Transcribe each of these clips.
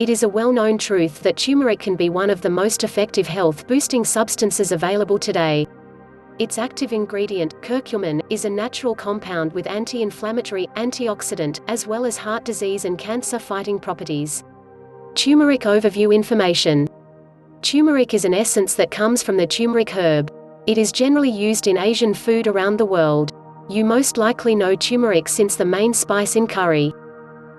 It is a well-known truth that turmeric can be one of the most effective health-boosting substances available today. Its active ingredient, curcumin, is a natural compound with anti-inflammatory, antioxidant, as well as heart disease and cancer-fighting properties. Turmeric overview information. Turmeric is an essence that comes from the turmeric herb. It is generally used in Asian food around the world. You most likely know turmeric since the main spice in curry.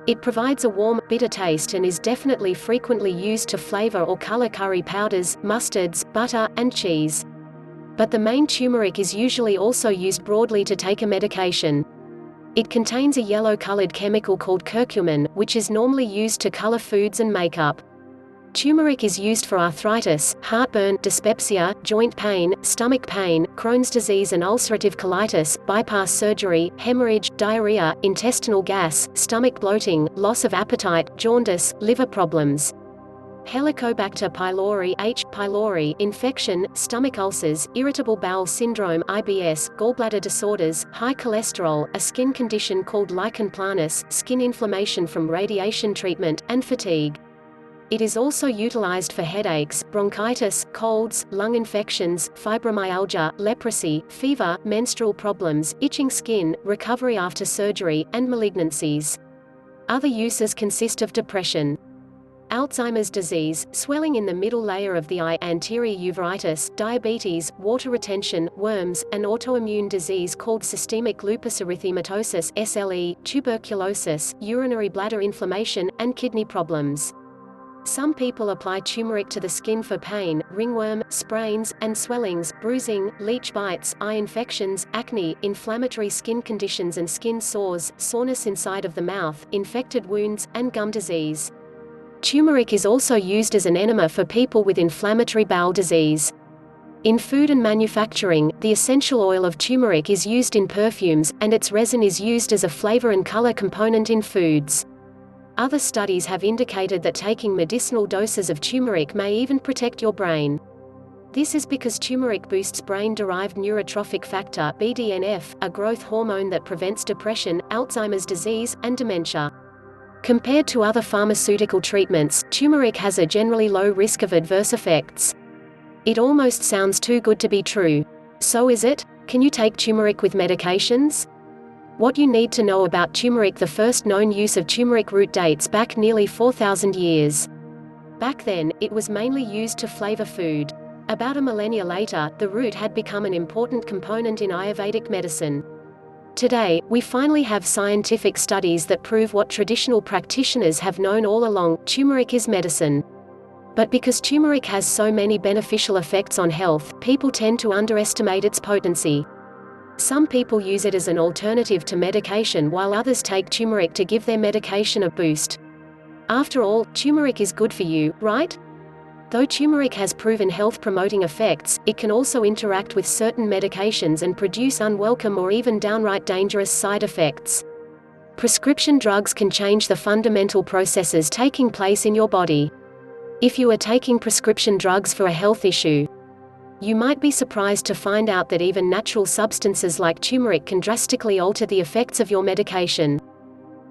It provides a warm, bitter taste and is definitely frequently used to flavor or color curry powders, mustards, butter, and cheese. But the main turmeric is usually also used broadly to take a medication. It contains a yellow-colored chemical called curcumin, which is normally used to color foods and makeup. Turmeric is used for arthritis, heartburn, dyspepsia, joint pain, stomach pain, Crohn's disease and ulcerative colitis, bypass surgery, hemorrhage, diarrhea, intestinal gas, stomach bloating, loss of appetite, jaundice, liver problems. Helicobacter pylori H. pylori infection, stomach ulcers, irritable bowel syndrome IBS, gallbladder disorders, high cholesterol, a skin condition called lichen planus, skin inflammation from radiation treatment, and fatigue. It is also utilized for headaches, bronchitis, colds, lung infections, fibromyalgia, leprosy, fever, menstrual problems, itching skin, recovery after surgery, and malignancies. Other uses consist of depression, Alzheimer's disease, swelling in the middle layer of the eye, anterior uveitis, diabetes, water retention, worms, an autoimmune disease called systemic lupus erythematosus (SLE), tuberculosis, urinary bladder inflammation, and kidney problems. Some people apply turmeric to the skin for pain, ringworm, sprains, and swellings, bruising, leech bites, eye infections, acne, inflammatory skin conditions and skin sores, soreness inside of the mouth, infected wounds, and gum disease. Turmeric is also used as an enema for people with inflammatory bowel disease. In food and manufacturing, the essential oil of turmeric is used in perfumes, and its resin is used as a flavor and color component in foods. Other studies have indicated that taking medicinal doses of turmeric may even protect your brain. This is because turmeric boosts brain-derived neurotrophic factor (BDNF), a growth hormone that prevents depression, Alzheimer's disease, and dementia. Compared to other pharmaceutical treatments, turmeric has a generally low risk of adverse effects. It almost sounds too good to be true. So is it? Can you take turmeric with medications? What you need to know about turmeric: the first known use of turmeric root dates back nearly 4,000 years. Back then, it was mainly used to flavor food. About a millennia later, the root had become an important component in Ayurvedic medicine. Today, we finally have scientific studies that prove what traditional practitioners have known all along: turmeric is medicine. But because turmeric has so many beneficial effects on health, people tend to underestimate its potency. Some people use it as an alternative to medication while others take turmeric to give their medication a boost. After all, turmeric is good for you, right? Though turmeric has proven health-promoting effects, it can also interact with certain medications and produce unwelcome or even downright dangerous side effects. Prescription drugs can change the fundamental processes taking place in your body. If you are taking prescription drugs for a health issue, you might be surprised to find out that even natural substances like turmeric can drastically alter the effects of your medication.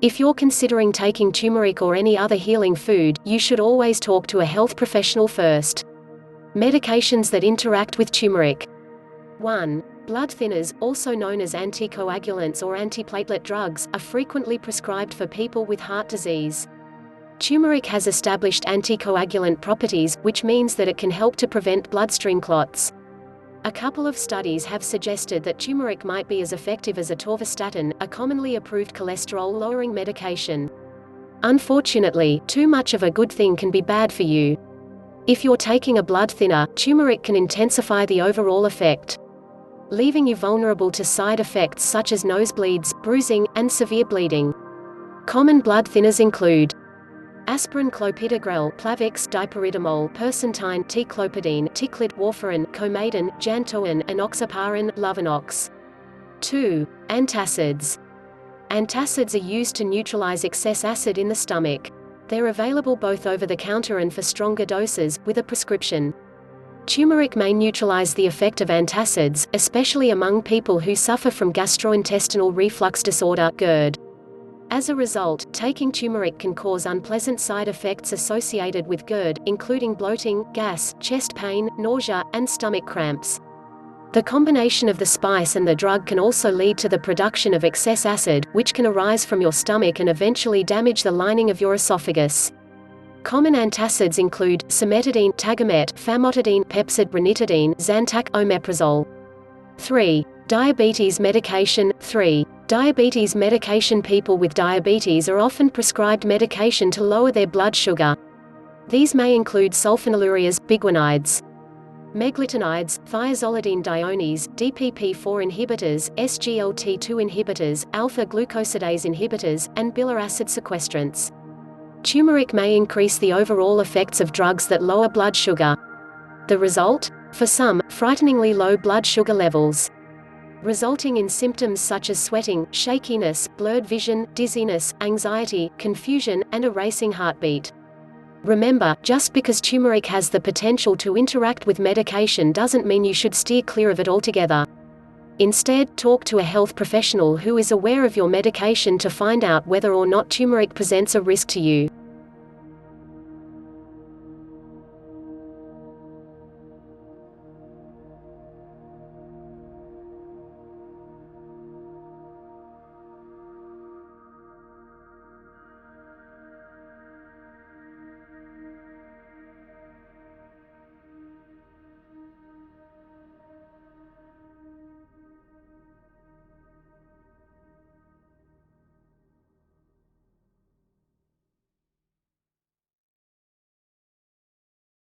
If you're considering taking turmeric or any other healing food, you should always talk to a health professional first. Medications that interact with turmeric. 1. Blood thinners, also known as anticoagulants or antiplatelet drugs, are frequently prescribed for people with heart disease. Turmeric has established anticoagulant properties, which means that it can help to prevent bloodstream clots. A couple of studies have suggested that turmeric might be as effective as atorvastatin, a commonly approved cholesterol-lowering medication. Unfortunately, too much of a good thing can be bad for you. If you're taking a blood thinner, turmeric can intensify the overall effect, leaving you vulnerable to side effects such as nosebleeds, bruising, and severe bleeding. Common blood thinners include aspirin, clopidogrel, Plavix, dipyridamole, persentine, ticlopidine, ticlid, warfarin, coumadin, jantoin, enoxaparin, Lovenox. 2. Antacids. Antacids are used to neutralize excess acid in the stomach. They're available both over the counter and for stronger doses, with a prescription. Turmeric may neutralize the effect of antacids, especially among people who suffer from gastrointestinal reflux disorder (GERD). As a result, taking turmeric can cause unpleasant side effects associated with GERD, including bloating, gas, chest pain, nausea, and stomach cramps. The combination of the spice and the drug can also lead to the production of excess acid, which can arise from your stomach and eventually damage the lining of your esophagus. Common antacids include cimetidine, Tagamet, famotidine, Pepcid, ranitidine, Zantac, omeprazole. 3. Diabetes medication. 3. Diabetes medication. People with diabetes are often prescribed medication to lower their blood sugar. These may include sulfonylureas, biguanides, meglitinides, thiazolidine diones, DPP-4 inhibitors, SGLT2 inhibitors, alpha-glucosidase inhibitors, and bile acid sequestrants. Turmeric may increase the overall effects of drugs that lower blood sugar. The result? For some, frighteningly low blood sugar levels, resulting in symptoms such as sweating, shakiness, blurred vision, dizziness, anxiety, confusion, and a racing heartbeat. Remember, just because turmeric has the potential to interact with medication doesn't mean you should steer clear of it altogether. Instead, talk to a health professional who is aware of your medication to find out whether or not turmeric presents a risk to you.